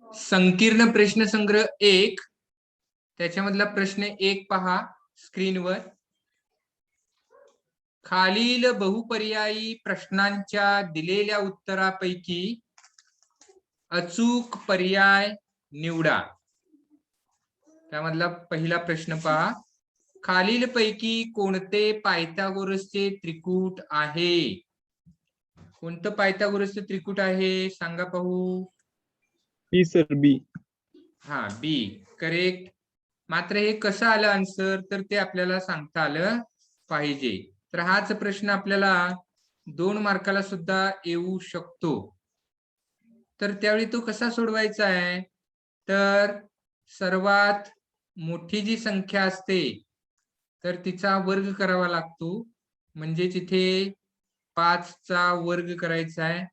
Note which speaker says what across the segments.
Speaker 1: संकीर्ण प्रश्नसंग्रह 1 त्याच्यामधला प्रश्न 1 पहा स्क्रीनवर. खालील बहुपर्यायी प्रश्नांच्या दिलेल्या उत्तरापैकी अचूक पर्याय निवडा. त्यामधला पहिला प्रश्न पहा. खालीलपैकी कोणते पायथागोरसचे त्रिकूट आहे? कोणतं पायथागोरसचे त्रिकूट आहे सांगा पाहू.
Speaker 2: बी सर, बी.
Speaker 1: हा, बी करेक्ट. मात्र हे कसं आलं आन्सर तर ते आपल्याला सांगता आलं पाहिजे. तर हाच प्रश्न आपल्याला 2 मार्काला सुद्धा येऊ शकतो. तर त्यावेळी तो कसा सोडवायचा आहे तर सर्वात मोठी जी संख्या असते तर तिचा वर्ग करावा लागतो. म्हणजे तिथे 5 चा वर्ग करायचा आहे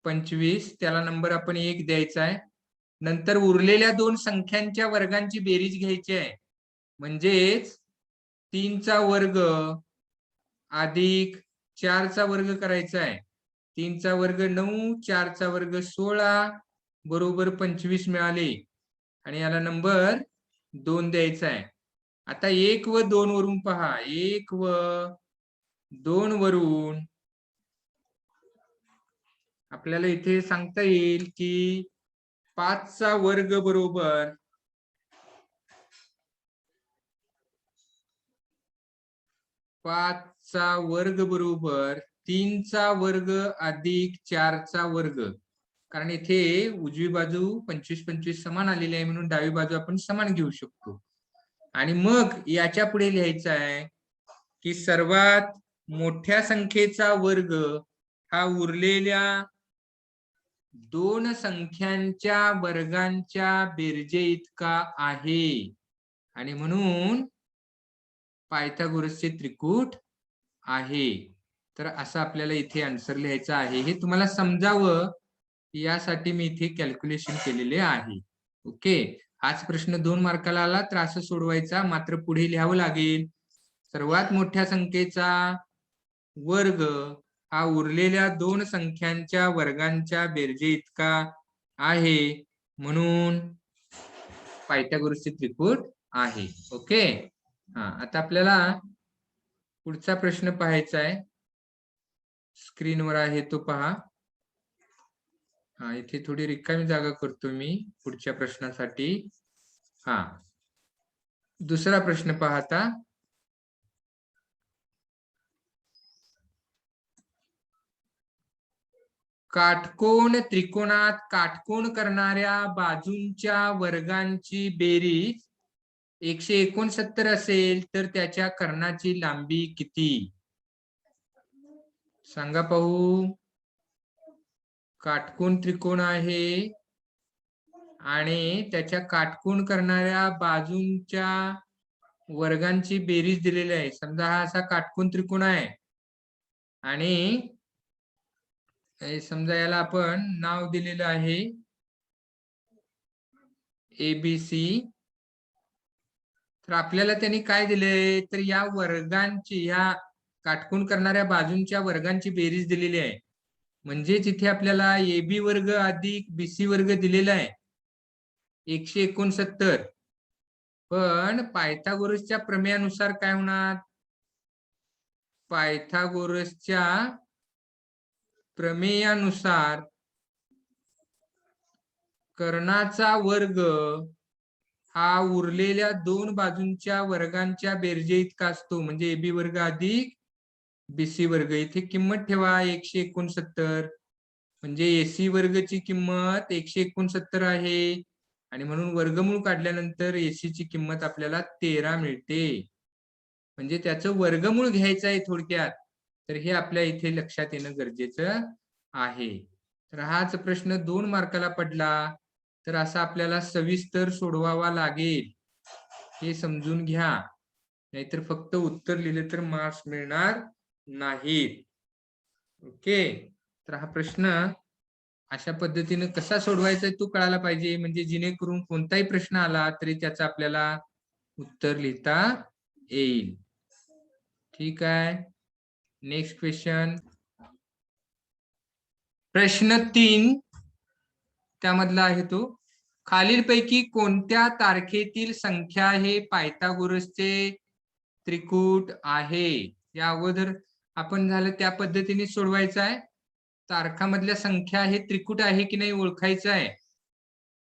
Speaker 1: 25, त्याला नंबर आपण 1 द्यायचा आहे. नंतर उरलेल्या 2 संख्यांच्या वर्गांची बेरीज घ्यायची आहे. म्हणजेच 3 चा वर्ग अधिक 4 चा वर्ग करायचा आहे. 3 चा वर्ग 9, 4 चा वर्ग 16 बरोबर 25 मिळाले आणि याला नंबर 2 द्यायचा आहे. आता 1 व 2 वरून पहा. 1 व 2 वरून आपल्याला इथे सांगता येईल की 5 चा वर्ग बरोबर 5 चा वर्ग बरोबर 3 चा वर्ग अधिक 4 चा वर्ग. कारण इथे उजवी बाजू 25-25 समान आलेली आहे म्हणून डावी बाजू आपण समान घेऊ शकतो. आणि मग याच्या पुढे लिहायचं आहे की सर्वात मोठ्या संख्येचा वर्ग हा उरलेल्या 2 संख्यांच्या वर्गांच्या बेरजे इतका आहे आणि म्हणून पायथागोरसचे त्रिकूट आहे. तर असं आपल्याला इथे आन्सर लिहायचं आहे. हे तुम्हाला समजावं यासाठी मी इथे कॅल्क्युलेशन केलेले आहे. ओके. हाच प्रश्न 2 मार्काला आला तर असं सोडवायचा. मात्र पुढे लिहावं लागेल सर्वात मोठ्या संख्येचा वर्ग हा उरलेल्या 2 संख्यांच्या वर्गांच्या बेरजे इतका आहे म्हणून पायथागोरसचे त्रिकूट आहे. ओके. हा, आता आपल्याला पुढचा प्रश्न पाहायचा आहे. स्क्रीनवर आहे तो पहा. हा, इथे थोडी रिकामी जागा करतो मी पुढच्या प्रश्नासाठी. हा, दुसरा प्रश्न पाहता. काटकोन त्रिकोणात काटकोन करणाऱ्या बाजूंच्या वर्गांची बेरीज 169 असेल तर त्याच्या कर्णाची लांबी किती? सांगा पाहू. काटकोन त्रिकोण आहे आणि त्याच्या काटकोन करणाऱ्या बाजूंच्या वर्गांची बेरीज दिलेली आहे. समजा हा असा काटकोन त्रिकोण आहे आणि समजा याला आपण नाव दिलेलं आहे ABC. तर आपल्याला त्यांनी काय दिले तर या वर्गांची, या काटकोन करणाऱ्या बाजूंच्या वर्गांची बेरीज दिलेली आहे. म्हणजेच इथे आपल्याला AB वर्ग अधिक BC वर्ग दिलेला आहे 169. पण पायथागोरसच्या प्रमेयानुसार काय होणार? पायथागोरसच्या प्रमेयानुसार कर्णाचा वर्ग हा उरलेल्या 2 बाजूंच्या वर्गांच्या बेरजे इतका असतो. म्हणजे AB वर्ग अधिक BC वर्ग. इथे किंमत ठेवा 169. म्हणजे AC वर्गची किंमत 169 आहे आणि म्हणून वर्गमूळ काढल्यानंतर AC ची किंमत आपल्याला 13 मिळते. म्हणजे त्याचं वर्गमूळ घ्यायचं आहे थोडक्यात. तर हे आपल्या इथे लक्षात येणं गरजेचं आहे. तर हाच प्रश्न 2 मार्काला पडला तर असा आपल्याला सविस्तर सोडवावा लागेल हे समजून घ्या. नाहीतर फक्त उत्तर लिहिले तर मार्क्स मिळणार नाहीत. ओके. तर हा प्रश्न अशा पद्धतीने कसा सोडवायचा तो कळायला पाहिजे. म्हणजे जेणेकरून कोणताही प्रश्न आला तरी त्याचं आपल्याला उत्तर लिहिता येईल. ठीक आहे. Next question. प्रश्न 3. त्यामधला आहे तो. खालीलपैकी कोणत्या तारखेतील संख्या हे पायथागोरसचे त्रिकूट आहे? या अगोदर आपण झालं त्या पद्धतीने सोडवायचं आहे. तारखामधल्या संख्या हे त्रिकूट आहे की नाही ओळखायचं आहे.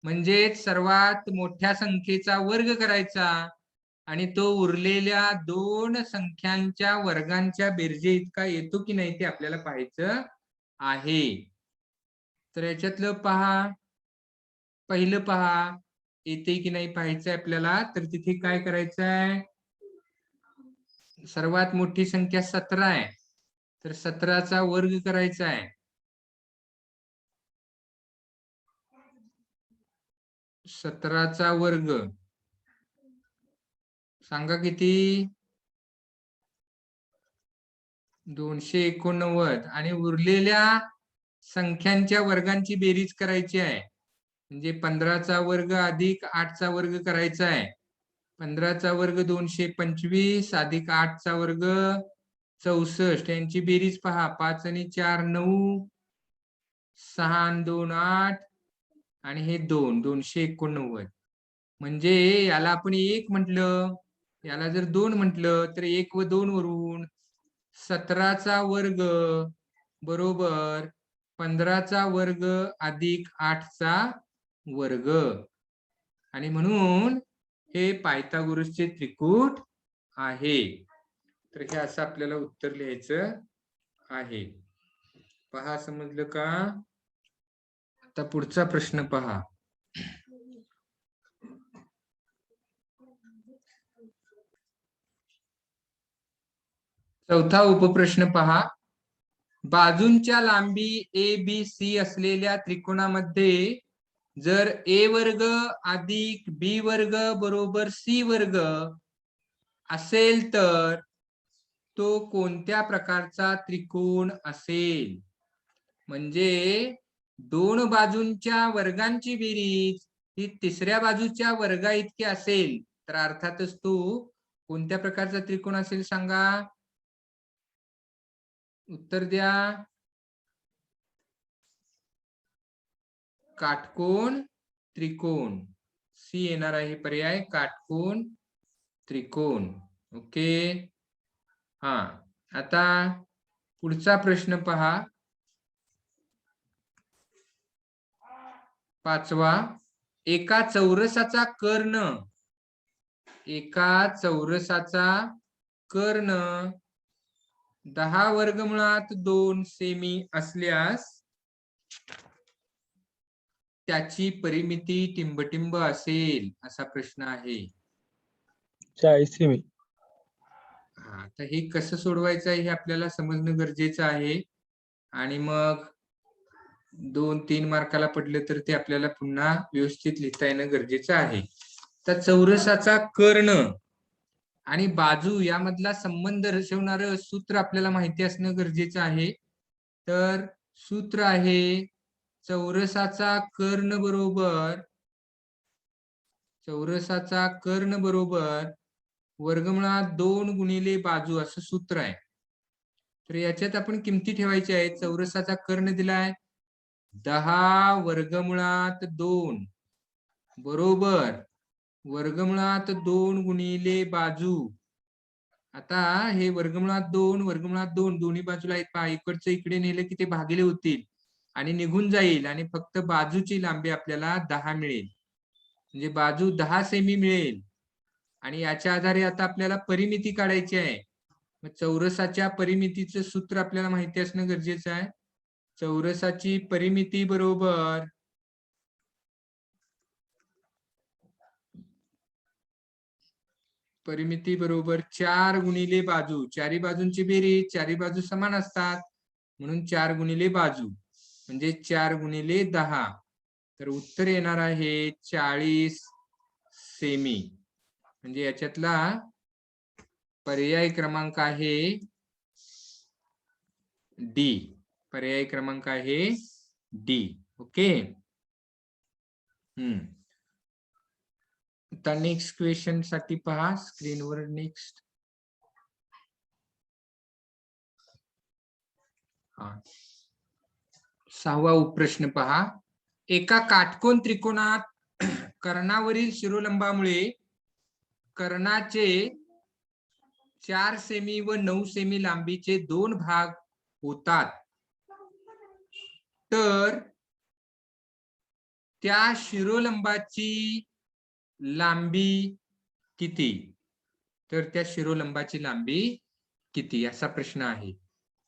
Speaker 1: म्हणजे सर्वात मोठ्या संख्येचा वर्ग करायचा आणि तो उरलेल्या दोन संख्यांच्या वर्गांच्या बेरजे इतका येतो की नाही ते आपल्याला पाहायचं आहे. तर याच्यातलं पहा, पहिलं पहा, येते की नाही पाहायचंय आपल्याला. तर तिथे काय करायचं आहे, सर्वात मोठी संख्या 17 आहे, तर 17चा वर्ग करायचा आहे. 17चा वर्ग सांगा किती? 289. आणि उरलेल्या संख्यांच्या वर्गांची बेरीज करायची आहे. म्हणजे 15चा वर्ग अधिक 8चा वर्ग करायचा आहे. 15चा वर्ग 225 अधिक 8चा वर्ग 64. यांची बेरीज पहा. 5 आणि 4 9, 6 आणि 2 8 आणि हे 2 289. म्हणजे याला आपण 1 म्हटलं, याला जर 2 म्हटलं तर 1 व 2 वरून 17चा वर्ग बरोबर 15चा वर्ग अधिक 8चा वर्ग. आणि म्हणून हे पायथागोरसचे त्रिकूट आहे. तर हे असं आपल्याला उत्तर लिहायचं आहे. पहा, समजलं का? आता पुढचा प्रश्न पहा. चौथा उपप्रश्न पहा. बाजूंच्या लांबी ए बी सी असलेल्या त्रिकोणामध्ये जर ए वर्ग अधिक बी वर्ग बरोबर सी वर्ग असेल तर तो कोणत्या प्रकारचा त्रिकोण असेल? म्हणजे दोन बाजूंच्या वर्गांची बेरीज ही तिसऱ्या बाजूच्या वर्गा इतकी असेल तर अर्थातच तो कोणत्या प्रकारचा त्रिकोण असेल सांगा? उत्तर द्या. काटकोन त्रिकोण. सी येणार आहे पर्याय, काटकोन त्रिकोण. ओके. हा, आता पुढचा प्रश्न पहा. 5वा. एका चौरसाचा कर्ण, एका चौरसाचा कर्ण 10 वर्गमुळात 2 सेमी असल्यास त्याची परिमिती टिंबटिंब असेल, असा प्रश्न आहे.
Speaker 2: 40 सेमी.
Speaker 1: हा, तर हे कसं सोडवायचं आहे हे आपल्याला समजणं गरजेचं आहे. आणि मग 2-3 मार्काला पडले तर ते आपल्याला पुन्हा व्यवस्थित लिहिता येणं गरजेचं आहे. तर चौरसाचा कर्ण आणि बाजू यामधला संबंध दर्शवणारं सूत्र आपल्याला माहिती असणं गरजेचं आहे. तर सूत्र आहे चौरसाचा कर्ण बरोबर वर्गमुळात 2 गुणिले बाजू असं सूत्र आहे. तर याच्यात आपण किमती ठेवायच्या आहेत. चौरसाचा कर्ण दिलाय 10 वर्गमुळात 2 बरोबर वर्गमुळात 2 गुणिले बाजू. आता हे वर्गमुळात 2 दोन्ही बाजूला इकडचं इकडे नेलं की ते भागिले होतील आणि निघून जाईल आणि फक्त बाजूची लांबी आपल्याला 10 मिळेल. म्हणजे बाजू 10 सेमी मिळेल. आणि याच्या आधारे आता आपल्याला परिमिती काढायची आहे. मग चौरसाच्या परिमितीचं सूत्र आपल्याला माहिती असणं गरजेचं आहे. चौरसाची परिमिती बरोबर परिमिती बरोबर 4 गुणिले बाजू. चारी बाजूंची बेरीज, चारी बाजू समान असतात म्हणून 4 गुणिले बाजू म्हणजे 4 गुणिले 10. तर उत्तर येणार आहे 40 सेमी. म्हणजे याच्यातला पर्याय क्रमांक आहे डी. पर्याय क्रमांक आहे डी. ओके. आता नेक्स्ट क्वेश्चन साठी पहा स्क्रीनवर. नेक्स्ट 6वा उपप्रश्न पहा. एका काटकोन त्रिकोणात कर्णावरील शिरोलंबामुळे कर्णाचे 4 सेमी व 9 सेमी लांबीचे 2 भाग होतात, तर त्या शिरोलंबाची लांबी किती? तर त्या शिरोलंबाची लांबी किती असा प्रश्न आहे.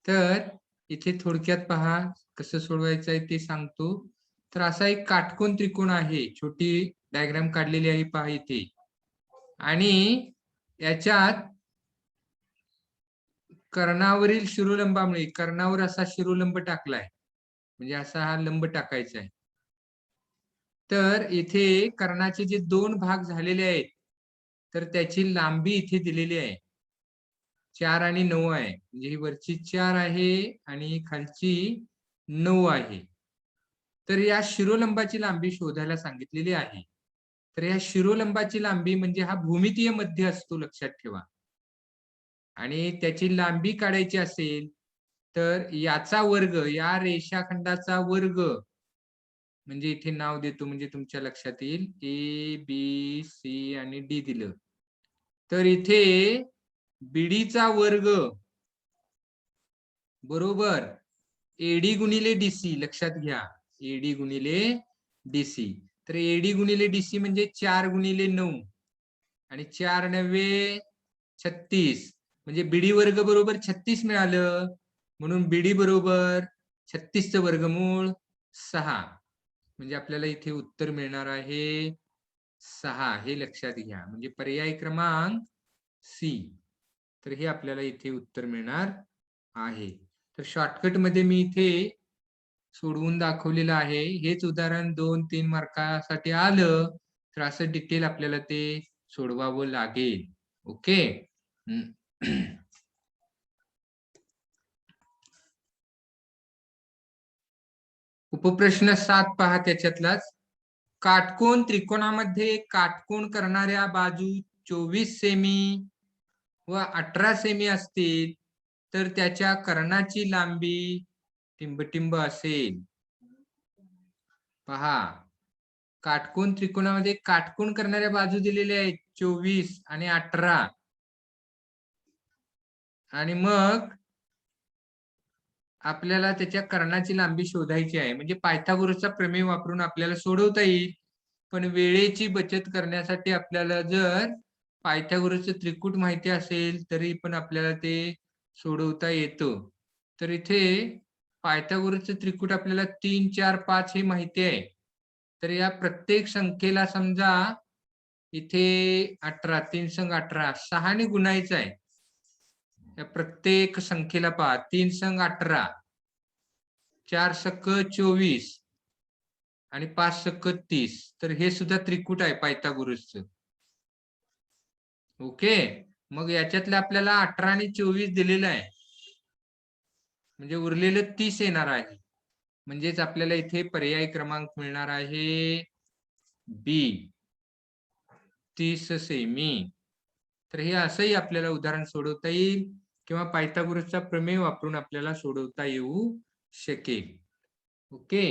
Speaker 1: तर इथे थोडक्यात पहा कसं सोडवायचं आहे ते सांगतो. तर असा एक काटकोन त्रिकोण आहे, छोटी डायग्राम काढलेली आहे पहा इथे, आणि याच्यात कर्णावरील शिरोलंबामुळे कर्णावर असा शिरोलंब टाकलाय, म्हणजे असा हा लंब टाकायचा आहे. तर इथे कर्णाचे जे 2 भाग झालेले आहेत, तर त्याची लांबी इथे दिलेली आहे 4 आणि 9 आहे. म्हणजे ही वरची 4 आहे आणि खालची 9 आहे. तर या शिरोलंबाची लांबी शोधायला सांगितलेली आहे. तर या शिरोलंबाची लांबी म्हणजे हा भूमितीय मध्य असतो, लक्षात ठेवा. आणि त्याची लांबी काढायची असेल तर याचा वर्ग, या रेषाखंडाचा वर्ग, म्हणजे इथे नाव देतो म्हणजे तुमच्या लक्षात येईल. ए बी सी आणि डी दिलं, तर इथे बीडीचा वर्ग बरोबर एडी गुणिले डीसी, लक्षात घ्या, एडी गुणिले डीसी. तर एडी गुणिले डीसी म्हणजे 4 गुणिले 9 आणि 4 9 36, म्हणजे बीडी वर्ग बरोबर 36 मिळालं. म्हणून बीडी बरोबर 36 चं वर्गमूळ 6, म्हणजे आपल्याला इथे उत्तर मिळणार आहे 6. हे लक्षात घ्या, म्हणजे पर्याय क्रमांक सी. तर हे आपल्याला इथे उत्तर मिळणार आहे. तर शॉर्टकट मध्ये मी इथे सोडवून दाखवलेलं आहे. हेच उदाहरण 2-3 मार्कासाठी आलं तर असं डिटेल आपल्याला ते सोडवावं लागेल. ओके. उपप्रश्न 7 पहा त्याच्यातलाच. काटकोन त्रिकोणामध्ये काटकोन करणाऱ्या बाजू 24 सेमी व 18 सेमी असतील, तर त्याच्या कर्णाची लांबी टिंबटिंब असेल. पहा, काटकोन त्रिकोणामध्ये काटकोन करणाऱ्या बाजू दिलेल्या आहेत 24 आणि 18, आणि मग आपल्याला त्याच्या कर्णाची लांबी शोधायची आहे. म्हणजे पायथागोरसचा प्रमेय वापरून आपल्याला सोडवता येईल, पण वेळेची बचत करण्यासाठी आपल्याला जर पायथागोरसचं त्रिकूट माहिती असेल तरी पण आपल्याला ते सोडवता येतं. तर इथे पायथागोरसचं त्रिकूट आपल्याला 3 4 5 हे माहिती आहे. तर या प्रत्येक संख्येला समजा इथे 18, 3 संग 18, 6 ने गुणायचं आहे. या प्रत्येक संख्येला पहा, 3 संग 18, 4 सक्क 24 आणि 5 सक्क 30. तर हे सुद्धा त्रिकूट आहे पायथागोरसचं. ओके. मग याच्यातलं आपल्याला 18 आणि 24 दिलेलं आहे, म्हणजे उरलेलं 30 येणार आहे. म्हणजेच आपल्याला इथे पर्याय क्रमांक मिळणार आहे बी, 30 सेमी. तर हे असंही आपल्याला उदाहरण सोडवता येईल किंवा पायथागोरसचा प्रमेय वापरून आपल्याला सोडवता येऊ शकेल. ओके.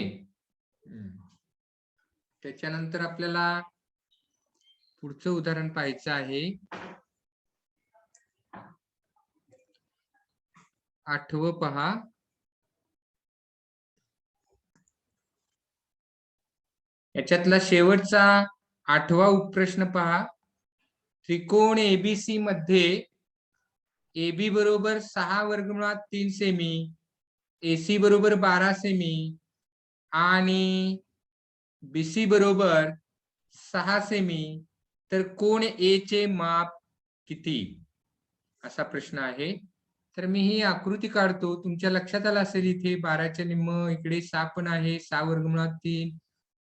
Speaker 1: त्याच्यानंतर आपल्याला पुढचं उदाहरण पाहायचं आहे. 8वं पहा. याच्यातला शेवटचा 8वा उपप्रश्न पहा. त्रिकोण एबीसी मध्ये AB बरोबर 6 वर्गमुळात 3 सेमी, AC बरोबर 12 सेमी आणि BC बरोबर 6 सेमी, तर कोण A चे माप किती असा प्रश्न आहे. तर मी ही आकृती काढतो. तुमच्या लक्षात आलं असेल इथे 12च्या निम्म, इकडे 6 पण आहे, 6 वर्गमुळात 3.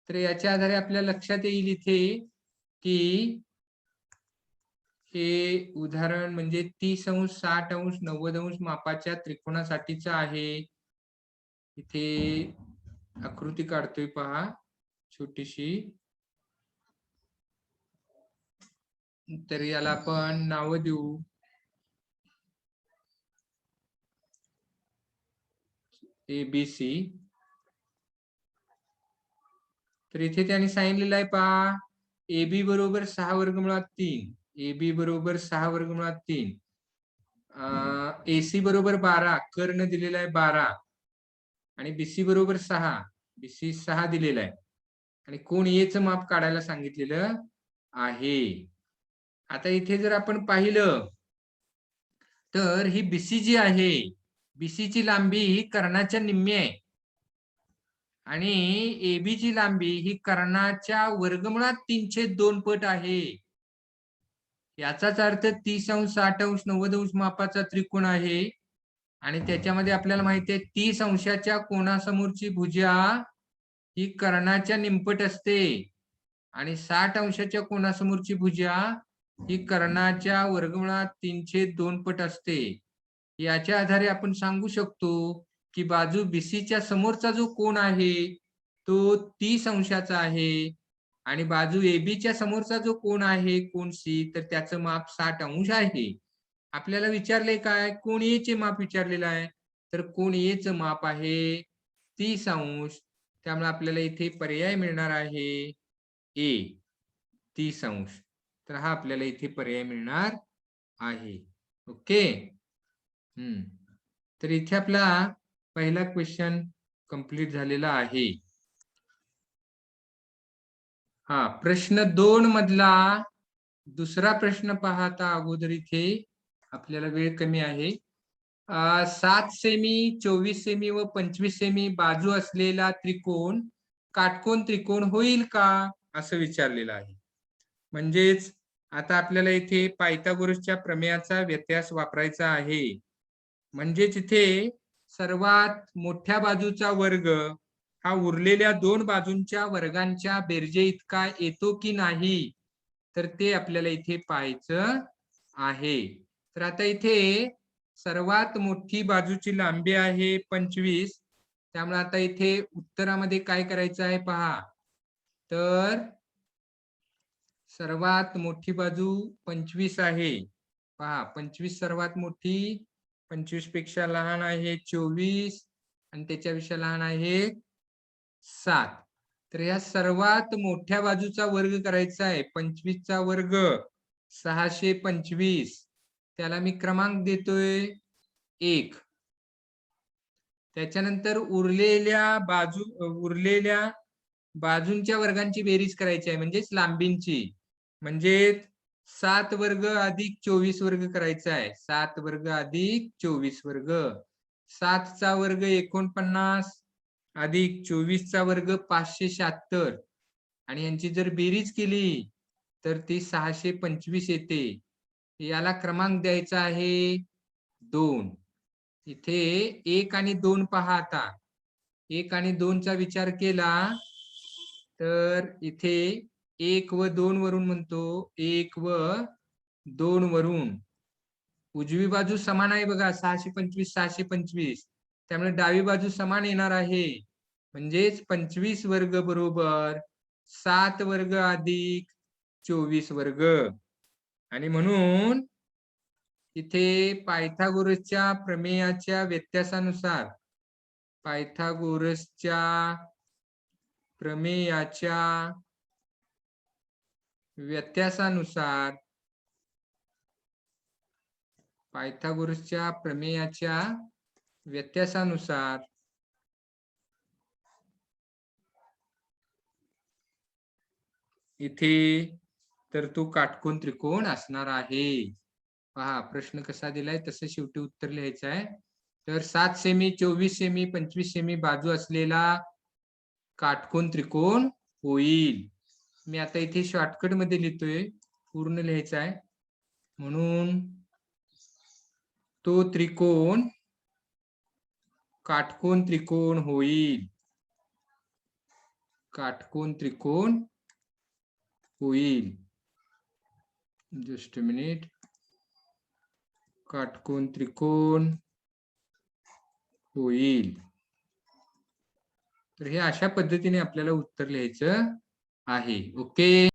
Speaker 1: तर याच्या आधारे आपल्या लक्षात येईल इथे की हे उदाहरण म्हणजे 30 अंश, 60 अंश, 90 अंश मापाच्या त्रिकोणासाठीच आहे. इथे आकृती काढतोय पहा छोटीशी. तर याला आपण नाव देऊ ABC. तर इथे त्यांनी सांगितलेलं आहे पहा, AB बरोबर 6 वर्गमुळात 3, AB बरोबर 6 वर्गमुळात 3, AC बरोबर 12, कर्ण दिलेला आहे 12 आणि BC बरोबर 6, BC 6 दिलेला आहे आणि कोण Aचं माप काढायला सांगितलेलं आहे. आता इथे जर आपण पाहिलं तर ही BC जी आहे, BC ची लांबी ही कर्णाच्या निम्मी आहे आणि AB ची लांबी ही कर्णाच्या वर्गमुळात 3/2 पट आहे. याचाच अर्थ 30 अंश 60 अंश 90 अंश मापाचा त्रिकोण आहे आणि त्याच्यामध्ये आपल्याला माहिती आहे 30 अंशाच्या कोणासमोरची भुजा ही कर्णाच्या निमपट असते आणि 60 अंशाच्या कोणासमोरची भुजा ही कर्णाच्या वर्गमुळात 3/2 पट असते. याच्या आधारे आपण सांगू शकतो की बाजू BC समोरचा जो कोण आहे तो 30 अंशाचा आहे आणि बाजू AB समोरचा जो कोण आहे कोण C तर त्याचं माप 60 अंश आहे. आपल्याला विचारले काय, कोण A चे माप विचारलेलं आहे, तर कोण A चं माप आहे 30 अंश. त्यामुळे आपल्याला इथे पर्याय मिळणार आहे A 30 अंश. तर हा आपल्याला इथे पर्याय मिळणार आहे. ओके. तर इथे आपला पहिला क्वेश्चन कंप्लीट झालेला आहे. हा प्रश्न 2 मधला दुसरा प्रश्न पाहता अगोदर इथे आपल्याला वेळ कमी आहे. 7 सेमी 24 सेमी व 25 सेमी बाजू असलेला त्रिकोण काटकोन त्रिकोण होईल का असं विचारलेलं आहे. म्हणजेच आता आपल्याला इथे पायथागोरसच्या प्रमेयाचा व्यत्यास वापरायचा आहे. म्हणजेच इथे सर्वात मोठ्या बाजूचा वर्ग हा उरलेल्या 2 बाजूंच्या वर्गांच्या बेरजे इतका येतो की नाही तर ते आपल्याला इथे पाहायचं आहे. तर आता इथे सर्वात मोठी बाजूची लांबी आहे 25. त्यामुळे आता इथे उत्तरामध्ये काय करायचं आहे पहा, तर सर्वात मोठी बाजू 25 आहे. पहा 25 सर्वात मोठी, 25 पेक्षा लहान आहे 24 आणि त्याच्यापेक्षा लहान आहे 7. तर या सर्वात मोठ्या बाजूचा वर्ग करायचा आहे. 25 चा वर्ग 625. त्याला मी क्रमांक देतोय 1. त्याच्यानंतर उरलेल्या बाजूंच्या वर्गांची बेरीज करायची आहे म्हणजेच लांबींची. म्हणजे 7 वर्ग अधिक 24 वर्ग करायचा आहे. 7 वर्ग अधिक 24 वर्ग. 7 चा वर्ग 49 अधिक 24 चा वर्ग 576 आणि यांची जर बेरीज केली तर ती 625 येते. याला क्रमांक द्यायचा आहे 2. इथे 1 आणि 2 पहा. आता 1 आणि 2 चा विचार केला तर इथे 1 व 2 वरून म्हणतो, 1 व 2 वरून उजवी बाजू समान आहे बघा, 625 625. त्यामुळे डावी बाजू समान येणार आहे. म्हणजेच 25 वर्ग बरोबर 7 वर्ग अधिक 24 वर्ग. आणि म्हणून इथे पायथागोरसच्या प्रमेयाच्या व्यत्यासानुसार पायथागोरसच्या प्रमेयाच्या व्यत्यासानुसार पायथागोरसच्या प्रमेयाच्या व्यत्यासानुसार इथे तर तो काटकोन त्रिकोण असणार आहे. पहा प्रश्न कसा दिलाय तसं शेवटी उत्तर लिहायचं आहे. तर 7 सेमी 24 सेमी 25 सेमी बाजू असलेला काटकोन त्रिकोण होईल. मी आता इथे शॉर्टकट मध्ये लिहितोय, पूर्ण लिहायचा आहे. म्हणून तो त्रिकोण काटकोन त्रिकोण होईल. काटकोन त्रिकोण होईल. Just a minute. काटकोन त्रिकोण होईल. तर हे अशा पद्धतीने आपल्याला उत्तर लिहायचं आहे. ओके.